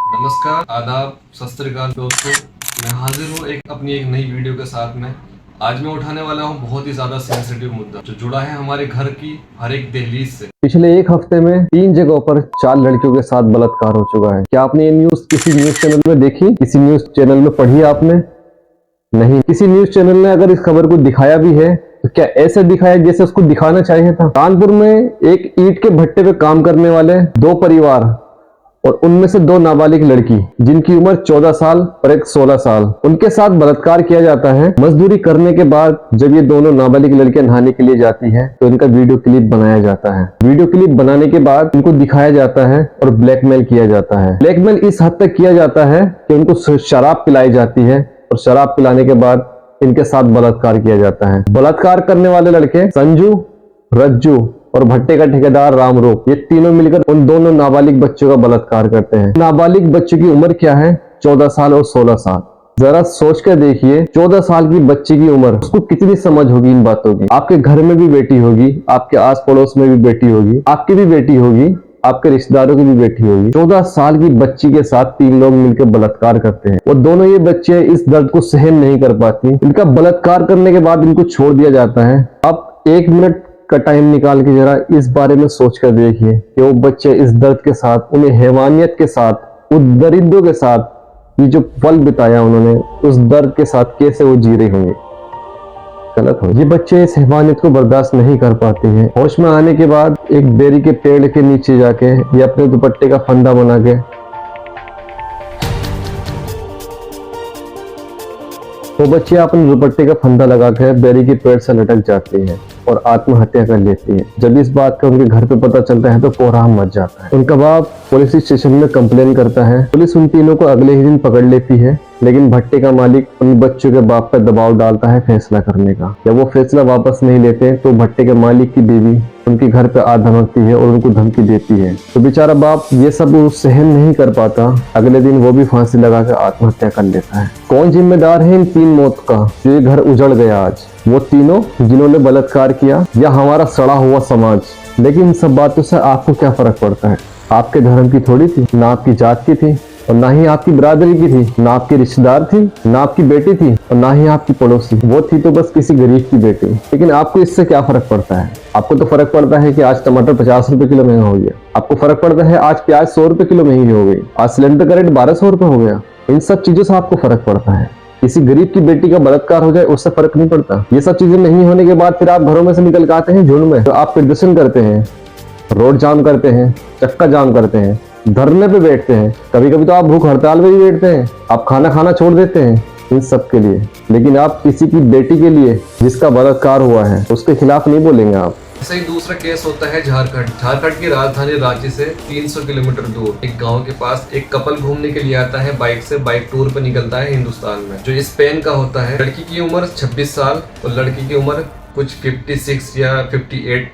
नमस्कार, आदाब, सत श्री अकाल दोस्तों। मैं हाजिर हूँ अपनी एक नई वीडियो के साथ में। आज मैं उठाने वाला हूँ बहुत ही ज्यादा सेंसिटिव मुद्दा जो जुड़ा है हमारे घर की हर एक दहलीज से। पिछले एक हफ्ते में 3 जगहों पर 4 लड़कियों के साथ बलात्कार हो चुका है। क्या आपने ये न्यूज किसी न्यूज चैनल में देखी? किसी न्यूज चैनल में पढ़ी आपने? नहीं। किसी न्यूज चैनल ने अगर इस खबर को दिखाया भी है तो क्या ऐसे दिखाया जैसे उसको दिखाना चाहिए था? कानपुर में एक ईंट के भट्टे पे काम करने वाले 2 परिवार और उनमें से 2 नाबालिग लड़की जिनकी उम्र 14 साल और एक 16 साल, उनके साथ बलात्कार किया जाता है। मजदूरी करने के बाद जब ये दोनों नाबालिग लड़कियां नहाने के लिए जाती हैं तो इनका वीडियो क्लिप बनाया जाता है। वीडियो क्लिप बनाने के बाद इनको दिखाया जाता है और ब्लैकमेल किया जाता है। ब्लैकमेल इस हद तक किया जाता है कि उनको शराब पिलाई जाती है और शराब पिलाने के बाद इनके साथ बलात्कार किया जाता है। बलात्कार करने वाले लड़के संजू, रज्जू और भट्टे का ठेकेदार रामरूप, ये तीनों मिलकर उन दोनों नाबालिग बच्चों का बलात्कार करते हैं। नाबालिग बच्चों की उम्र क्या है? 14 साल और 16 साल। जरा सोच कर देखिए, 14 साल की बच्ची की उम्र, उसको कितनी समझ होगी इन बातों की। आपके घर में भी बेटी होगी, आपके आस पड़ोस में भी बेटी होगी, आपकी भी बेटी होगी, आपके रिश्तेदारों की भी बेटी होगी। 14 साल की बच्ची के साथ 3 लोग मिलकर बलात्कार करते हैं। वो दोनों ये बच्चे इस दर्द को सहन नहीं कर पाती। इनका बलात्कार करने के बाद इनको छोड़ दिया जाता है। अब 1 मिनट का टाइम निकाल के जरा इस बारे में सोच कर देखिए कि वो बच्चे इस दर्द के साथ, उन्हें हैवानियत के साथ, उस दरिद्रों के साथ ये जो पल बिताया उन्होंने, उस दर्द के साथ कैसे वो जी रहे होंगे। गलत हो। ये बच्चे इस हैवानियत को बर्दाश्त नहीं कर पाते हैं। होश में आने के बाद एक बेरी के पेड़ के नीचे जाके ये अपने दुपट्टे का फंदा बना के वो बच्चे अपने दुपट्टे का फंदा लगा के बेरी के पेड़ से लटक जाती हैं और आत्महत्या कर लेती है। जब इस बात का उनके घर पे पता चलता है तो कोहराम मच जाता है। उनका बाप पुलिस स्टेशन में कंप्लेन करता है। पुलिस उन तीनों को अगले ही दिन पकड़ लेती है, लेकिन भट्टे का मालिक उन बच्चों के बाप पर दबाव डालता है फैसला करने का। जब वो फैसला वापस नहीं लेते तो भट्टे के मालिक की बीवी उनके घर पे आ धमकती है और उनको धमकी देती है। तो बेचारा बाप ये सब सहन नहीं कर पाता। अगले दिन वो भी फांसी लगाकर आत्महत्या कर लेता है। कौन जिम्मेदार है इन 3 मौत का जो ये घर उजड़ गया आज? वो तीनों जिन्होंने बलात्कार किया या हमारा सड़ा हुआ समाज? लेकिन इन सब बातों से आपको क्या फर्क पड़ता है? आपके धर्म की थोड़ी थी, ना आपकी जात की थी और ना ही आपकी बिरादरी की थी, ना आपकी रिश्तेदार थी, ना आपकी बेटी थी और ना ही आपकी पड़ोसी। वो थी तो बस किसी गरीब की बेटी। लेकिन आपको इससे क्या फर्क पड़ता है? आपको तो फर्क पड़ता है कि आज टमाटर 50 रुपए किलो महंगा हो गया। आपको फर्क पड़ता है आज प्याज 100 रुपए किलो महंगी हो गई, आज सिलेंडर का रेट 1200 रुपए हो गया। इन सब चीजों से आपको फर्क पड़ता है। किसी गरीब की बेटी का बलात्कार हो जाए उससे फर्क नहीं पड़ता। ये सब चीजें नहीं होने के बाद फिर आप घरों में से निकल के आते हैं झुंड में, तो आप प्रदर्शन करते हैं, रोड जाम करते हैं, चक्का जाम करते हैं, धरने पे बैठते हैं, कभी कभी तो आप भूख हड़ताल में भी बैठते हैं, आप खाना खाना छोड़ देते हैं इन सब के लिए। लेकिन आप किसी की बेटी के लिए जिसका बलात्कार हुआ है उसके खिलाफ नहीं बोलेंगे आप। ऐसा ही दूसरा केस होता है झारखंड की राजधानी रांची से 300 किलोमीटर दूर एक गांव के पास एक कपल घूमने के लिए आता है बाइक से। बाइक टूर पर निकलता है हिंदुस्तान में, जो स्पेन का होता है। लड़की की उम्र 26 साल और लड़की की उम्र कुछ 56 या 58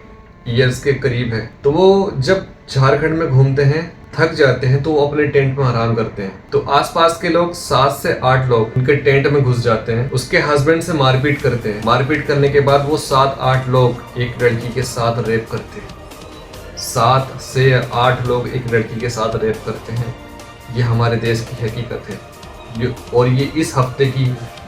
ईयर्स के करीब है। तो वो जब झारखंड में घूमते हैं, थक जाते हैं, तो वो अपने टेंट में आराम करते हैं। तो आसपास के लोग 7 से 8 लोग उनके टेंट में घुस जाते हैं, उसके हस्बैंड से मारपीट करते हैं। मारपीट करने के बाद वो 7-8 लोग एक लड़की के साथ रेप करते हैं। 7 से 8 लोग एक लड़की के साथ रेप करते हैं। ये हमारे देश की हकीकत है और ये इस हफ्ते की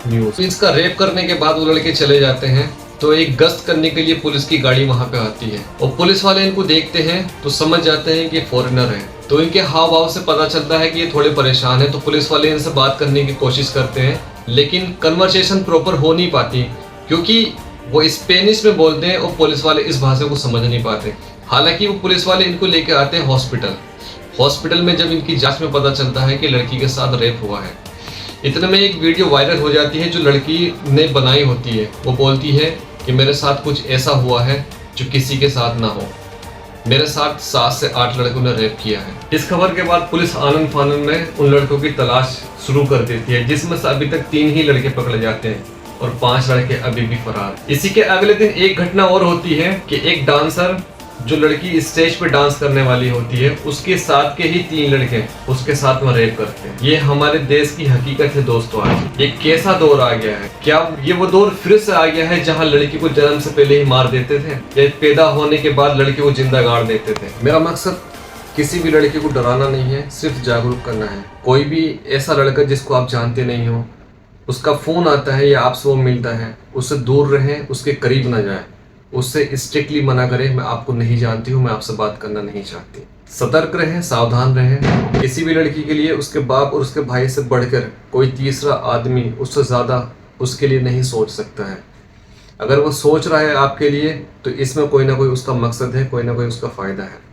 न्यूज। इसका रेप करने के बाद वो लड़के चले जाते हैं। तो एक गश्त करने के लिए पुलिस की गाड़ी वहां पे आती है और पुलिस वाले इनको देखते हैं तो समझ जाते हैं कि फॉरेनर है। तो इनके हाव भाव से पता चलता है कि ये थोड़े परेशान हैं। तो पुलिस वाले इनसे बात करने की कोशिश करते हैं, लेकिन कन्वर्सेशन प्रॉपर हो नहीं पाती क्योंकि वो स्पेनिश में बोलते हैं और पुलिस वाले इस भाषा को समझ नहीं पाते। हालांकि वो पुलिस वाले इनको लेके आते हैं हॉस्पिटल में। जब इनकी जांच में पता चलता है कि लड़की के साथ रेप हुआ है, इतने में एक वीडियो वायरल हो जाती है जो लड़की ने बनाई होती है। वो बोलती है कि मेरे साथ कुछ ऐसा हुआ है जो किसी के साथ ना हो, मेरे साथ 7 से 8 लड़कों ने रेप किया है। इस खबर के बाद पुलिस आनंद फानंद में उन लड़कों की तलाश शुरू कर देती है, जिसमें से अभी तक 3 ही लड़के पकड़े जाते हैं और 5 लड़के अभी भी फरार। इसी के अगले दिन एक घटना और होती है कि एक डांसर जो लड़की स्टेज पे डांस करने वाली होती है, उसके साथ के ही 3 लड़के उसके साथ में रेप करते हैं। ये हमारे देश की हकीकत है दोस्तों। आज एक कैसा दौर आ गया है? क्या ये वो दौर फिर से आ गया है जहां लड़की को जन्म से पहले ही मार देते थे या पैदा होने के बाद लड़की को जिंदा गाड़ देते थे? मेरा मकसद किसी भी लड़के को डराना नहीं है, सिर्फ जागरूक करना है। कोई भी ऐसा लड़का जिसको आप जानते नहीं हो, उसका फ़ोन आता है या आपसे वो मिलता है, उससे दूर रहें, उसके करीब ना जाएं। उससे स्ट्रिक्टली मना करें, मैं आपको नहीं जानती हूँ, मैं आपसे बात करना नहीं चाहती। सतर्क रहें, सावधान रहें। किसी भी लड़की के लिए उसके बाप और उसके भाई से बढ़कर कोई तीसरा आदमी उससे ज़्यादा उसके लिए नहीं सोच सकता है। अगर वो सोच रहा है आपके लिए, तो इसमें कोई ना कोई उसका मकसद है, कोई ना कोई उसका फ़ायदा है।